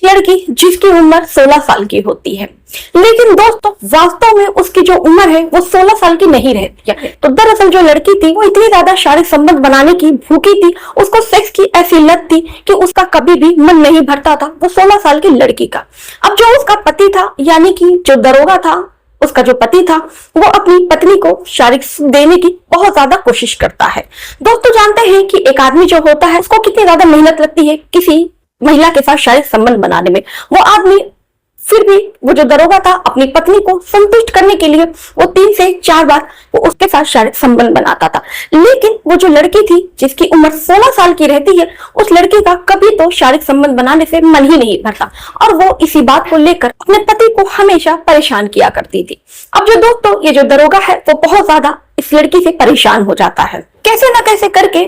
लड़की जिसकी उम्र 16 साल की होती है, लेकिन दोस्तों वास्तव में उसकी जो उम्र है वो 16 साल की नहीं रहती है। तो दरअसल जो लड़की थी वो इतनी ज्यादा शारीरिक संबंध बनाने की भूखी थी, उसको सेक्स की ऐसी लत थी कि उसका कभी भी मन नहीं भरता था वो 16 साल की लड़की का। अब जो उसका पति था, यानी कि जो दरोगा था, उसका जो पति था, वो अपनी पत्नी को शारीरिक सुख देने की बहुत ज्यादा कोशिश करता है। दोस्तों जानते हैं कि एक आदमी जो होता है उसको कितनी ज्यादा मेहनत लगती है किसी महिला के साथ शारीरिक संबंध बनाने में। वो आदमी फिर भी वो जो दरोगा था अपनी पत्नी को संतुष्ट करने के लिए वो 3 से 4 बार वो उसके साथ शारीरिक संबंध बनाता था। लेकिन वो जो लड़की थी जिसकी उम्र 16 साल की रहती है, उस लड़की का कभी तो शारीरिक संबंध बनाने से मन ही नहीं भरता और वो इसी बात को लेकर अपने पति को हमेशा परेशान किया करती थी। अब जो दोस्तों ये जो दरोगा है वो बहुत ज्यादा इस लड़की से परेशान हो जाता है। कैसे ना कैसे करके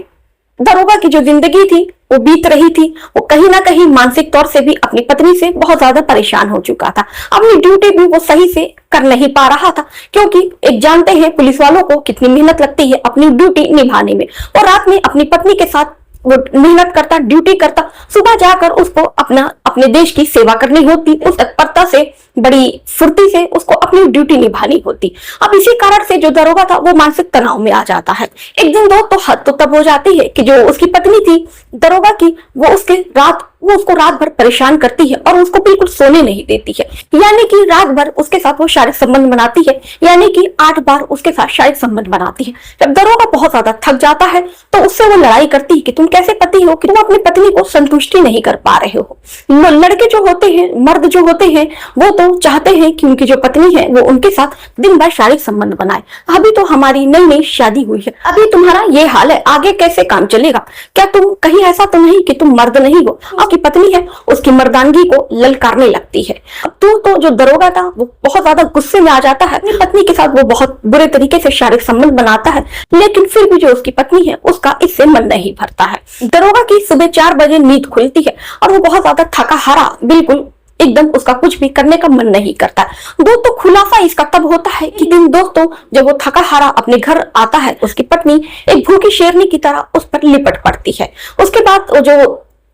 दरोगा की जो जिंदगी थी वो बीत रही थी। वो कहीं ना कहीं मानसिक तौर से भी अपनी पत्नी से बहुत ज्यादा परेशान हो चुका था। अपनी ड्यूटी भी वो सही से कर नहीं पा रहा था, क्योंकि एक जानते हैं पुलिस वालों को कितनी मेहनत लगती है अपनी ड्यूटी निभाने में। और रात में अपनी पत्नी के साथ वो मेहनत करता, ड्यूटी करता, सुबह जाकर उसको अपने देश की सेवा करनी होती, उस तत्परता से, बड़ी फुर्ती से उसको अपनी ड्यूटी निभानी होती। अब इसी कारण से जो दरोगा था वो मानसिक तनाव में आ जाता है। एक दिन दोस्तों हद तो तब हो जाती है कि जो उसकी पत्नी थी दरोगा की, वो उसको रात भर परेशान करती है और उसको बिल्कुल सोने नहीं देती है। यानी कि रात भर उसके साथ वो शारीरिक संबंध बनाती है, यानी कि 8 बार उसके साथ शारीरिक संबंध बनाती है। जब दरोगा बहुत ज्यादा थक जाता है तो उससे वो लड़ाई करती है कि तुम कैसे पति हो कि तुम अपनी पत्नी को संतुष्टि नहीं कर पा रहे हो। लड़के जो होते हैं, मर्द जो होते हैं, वो तो चाहते हैं कि उनकी जो पत्नी है वो उनके साथ दिन भर शारीरिक संबंध बनाए। अभी तो हमारी नई नई शादी हुई है, अभी तुम्हारा ये हाल है, आगे कैसे काम चलेगा? क्या तुम कहीं ऐसा तो नहीं कि तुम मर्द नहीं हो? आपकी पत्नी है उसकी मर्दानगी को ललकारने लगती है। तो जो दरोगा था वो बहुत ज्यादा गुस्से में आ जाता है। अपनी पत्नी के साथ वो बहुत बुरे तरीके से शारीरिक संबंध बनाता है, लेकिन फिर भी जो उसकी पत्नी है उसका इससे मन नहीं भरता है। दरोगा की सुबह 4 बजे नींद खुलती है और वो बहुत ज्यादा थका हारा, बिल्कुल एकदम उसका कुछ भी करने का मन नहीं करता। दोस्तों खुलासा इसका तब होता है कि दिन दोस्तों जब वो थका हारा अपने घर आता है, उसकी पत्नी एक भूखी शेरनी की तरह उस पर लिपट पड़ती है।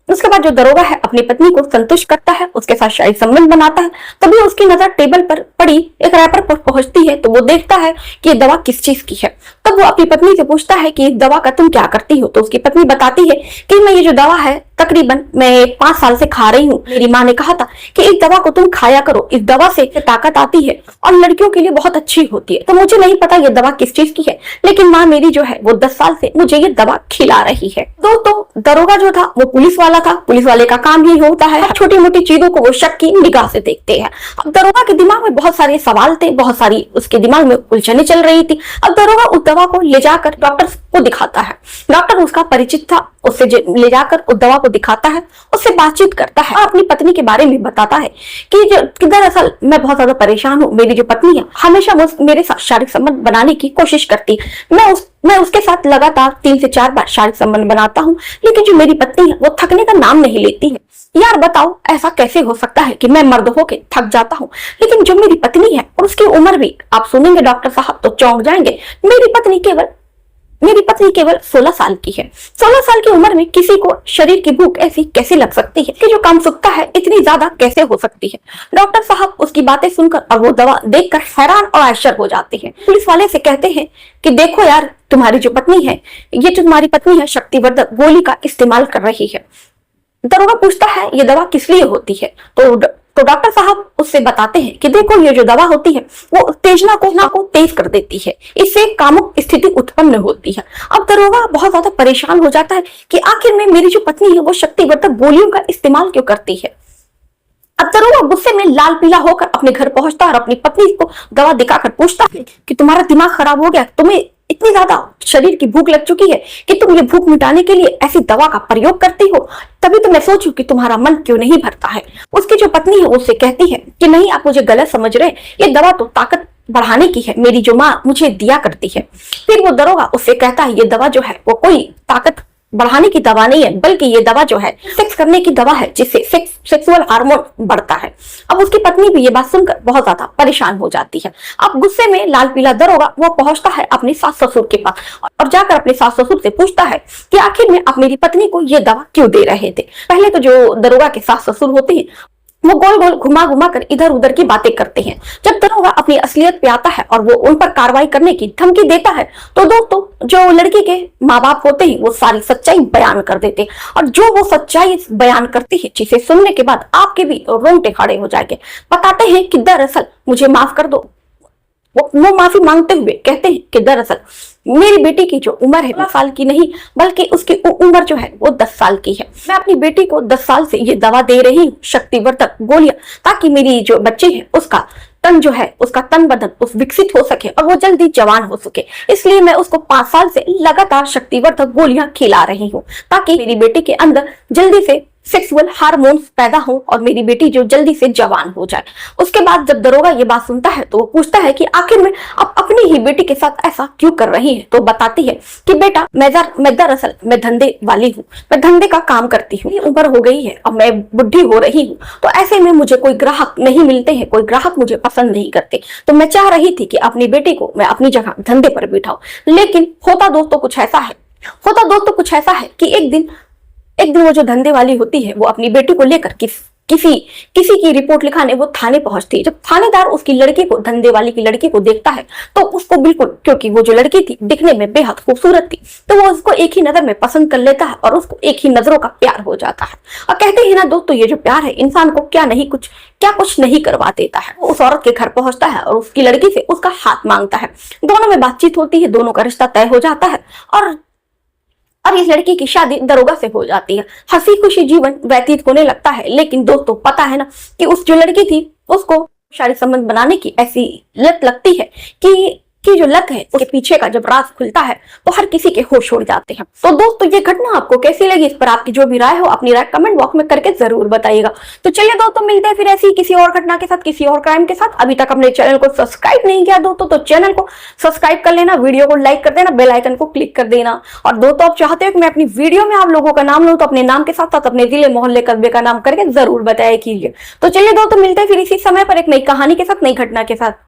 उसके बाद जो दरोगा है अपनी पत्नी को संतुष्ट करता है, उसके साथ शारीरिक संबंध बनाता है। तभी उसकी नजर टेबल पर पड़ी एक रैपर पर पहुंचती है तो वो देखता है कि ये दवा किस चीज की है। तब वो अपनी पत्नी से पूछता है कि इस दवा का तुम क्या करती हो? तो उसकी पत्नी बताती है कि मैं ये जो दवा है तकरीबन मैं 5 साल से खा रही हूँ। मेरी माँ ने कहा था कि इस दवा को तुम खाया करो, इस दवा से ताकत आती है और लड़कियों के लिए बहुत अच्छी होती है। तो मुझे नहीं पता ये दवा किस चीज की है, लेकिन माँ मेरी जो है वो 10 साल से मुझे ये दवा खिला रही है। दोस्तों दरोगा जो था वो पुलिस वाला था, पुलिस वाले का काम ही होता है छोटी मोटी चीजों को वो शक की निगाह से देखते हैं। अब दरोगा के दिमाग में बहुत सारे सवाल थे, बहुत सारी उसके दिमाग में उलझने चल रही थी। अब दरोगा उस दवा को ले जाकर डॉक्टर को दिखाता है। डॉक्टर उसका परिचित था, उससे ले जाकर उस दवा को दिखाता है, उससे बातचीत करता है और अपनी पत्नी के बारे में बताता है कि दरअसल मैं बहुत ज्यादा परेशान हूँ। मेरी जो पत्नी है हमेशा मेरे साथ शारीरिक संबंध बनाने की कोशिश करती है। मैं उसके साथ लगातार 3 से 4 बार शारीरिक संबंध बनाता हूँ, लेकिन जो मेरी पत्नी है वो थकने का नाम नहीं लेती है। यार बताओ ऐसा कैसे हो सकता है कि मैं मर्द होके थक जाता हूँ, लेकिन जो मेरी पत्नी है और उसकी उम्र भी आप सुनेंगे डॉक्टर साहब तो चौंक जाएंगे। मेरी पत्नी केवल 16 साल की है। 16 साल की उम्र में किसी को शरीर की भूख ऐसी कैसे लग सकती है कि जो कामसुखता है इतनी ज्यादा कैसे हो सकती है? डॉक्टर साहब उसकी बातें सुनकर और वो दवा देखकर हैरान और आश्चर्य हो जाते हैं। पुलिस वाले से कहते हैं कि देखो यार, तुम्हारी जो पत्नी है, ये जो तुम्हारी पत्नी है शक्तिवर्धक गोली का इस्तेमाल कर रही है। दरोगा पूछता है ये दवा किस लिए होती है? तो डॉक्टर साहब उससे बताते हैं कि देखो ये जो दवा होती है वो उत्तेजना को तेज कर देती है, इससे कामुक स्थिति उत्पन्न होती है। अब दरोगा बहुत ज्यादा परेशान हो जाता है कि आखिर में मेरी जो पत्नी है वो शक्तिवर्धक गोलियों का इस्तेमाल क्यों करती है। अब दरोगा गुस्से में लाल पीला होकर अपने घर पहुंचता है और अपनी पत्नी को दवा दिखाकर पूछता है कि तुम्हारा दिमाग खराब हो गया, तुम्हें इतनी ज्यादा शरीर की भूख लग चुकी है कि तुम ये भूख मिटाने के लिए ऐसी दवा का प्रयोग करती हो? तभी तो मैं सोचूं कि तुम्हारा मन क्यों नहीं भरता है। उसकी जो पत्नी है उससे कहती है कि नहीं, आप मुझे गलत समझ रहे हैं, ये दवा तो ताकत बढ़ाने की है, मेरी जो माँ मुझे दिया करती है। फिर वो दरोगा उससे कहता है ये दवा जो है वो कोई ताकत बढ़ाने की दवा नहीं है, बल्कि ये दवा जो है सेक्स करने की दवा है, जिससे सेक्सुअल हार्मोन बढ़ता है। अब उसकी पत्नी भी ये बात सुनकर बहुत ज्यादा परेशान हो जाती है। अब गुस्से में लाल पीला दरोगा वो पहुंचता है अपने सास ससुर के पास और जाकर अपने सास ससुर से पूछता है कि आखिर में आप मेरी पत्नी को ये दवा क्यों दे रहे थे। पहले तो जो दरोगा के सास ससुर होते हैं वो गोल गोल घुमा घुमा कर इधर उधर की बातें करते हैं। जब दरोगा अपनी असलियत पे आता है और वो उन पर कार्रवाई करने की धमकी देता है तो दोस्तों जो लड़की के माँ बाप होते हैं वो सारी सच्चाई बयान कर देते हैं। और जो वो सच्चाई बयान करती है जिसे सुनने के बाद आपके भी रोंगटे खड़े हो जाएंगे। बताते हैं कि दरअसल मुझे माफ कर दो। वो माफी मांगते हुए कहते हैं कि दरअसल मेरी बेटी की जो उम्र है 12 साल की नहीं, बल्कि उसकी उम्र जो है वो 10 साल की है। मैं अपनी बेटी को 10 साल से ये दवा दे रही हूँ, शक्तिवर्धक गोलियां, ताकि मेरी जो बच्ची है उसका तन जो है, उसका तन बदन उस विकसित हो सके और वो जल्दी जवान हो सके। इसलिए मैं उसको 5 साल से लगातार शक्तिवर्धक गोलियां खिला रही हूँ, ताकि मेरी बेटी के अंदर जल्दी से सेक्सुअल हार्मोन्स पैदा हो और मेरी बेटी जो जल्दी से जवान हो जाए। उसके बाद जब दरोगा ये बात सुनता है तो वो पूछता है कि आखिर में आप अपनी ही बेटी के साथ ऐसा क्यों कर रही है। तो बताती है कि बेटा मैं दरअसल मैं धंधे वाली हूँ, मैं धंधे का काम करती हूँ, उम्र हो गई है और मैं बुढ़ी हो रही हूँ, तो ऐसे में मुझे कोई ग्राहक नहीं मिलते हैं, कोई ग्राहक मुझे पसंद नहीं करते। तो मैं चाह रही थी कि अपनी बेटी को मैं अपनी जगह धंधे पर बिठाऊं। लेकिन होता दोस्तों कुछ ऐसा है कि एक दिन वो जो धंधे वाली होती है वो अपनी बेटी को लेकर किसी की रिपोर्ट लिखाने वो थाने पहुंचती है। जब थानेदार उसकी लड़की को, धंधे वाली की लड़की को देखता है तो उसको बिल्कुल, क्योंकि वो जो लड़की थी दिखने में बेहद खूबसूरत थी, तो वो उसको एक ही नजर में पसंद कर लेता है और उसको एक ही नजरों का प्यार हो जाता है। और कहते हैं ना दोस्तों, ये जो प्यार है इंसान को क्या कुछ नहीं करवा देता है। वो उस औरत के घर पहुंचता है और उसकी लड़की से उसका हाथ मांगता है। दोनों में बातचीत होती है, दोनों का रिश्ता तय हो जाता है और इस लड़की की शादी दरोगा से हो जाती है। हंसी खुशी जीवन व्यतीत होने लगता है। लेकिन दोस्तों पता है ना कि उस जो लड़की थी उसको शारीरिक संबंध बनाने की ऐसी लत लगती है कि जो लत है उसके पीछे का जब राज खुलता है तो हर किसी के होश उड़ जाते हैं। तो दोस्तों ये घटना आपको कैसी लगी, इस पर आपकी जो भी राय हो अपनी राय कमेंट बॉक्स में करके जरूर बताइएगा। तो चलिए दोस्तों मिलते हैं फिर ऐसी किसी और घटना के साथ, किसी और क्राइम के साथ। अभी तक अपने चैनल को सब्सक्राइब नहीं किया दोस्तों तो चैनल को सब्सक्राइब कर लेना, वीडियो को लाइक कर देना, बेल आइकन को क्लिक कर देना। और दोस्तों आप चाहते हो कि मैं अपनी वीडियो में आप लोगों का नाम लूं तो अपने नाम के साथ साथ अपने जिले मोहल्ले कस्बे का नाम करके जरूर बताया कीजिए। तो चलिए दोस्तों मिलते हैं फिर इसी समय पर एक नई कहानी के साथ, नई घटना के साथ।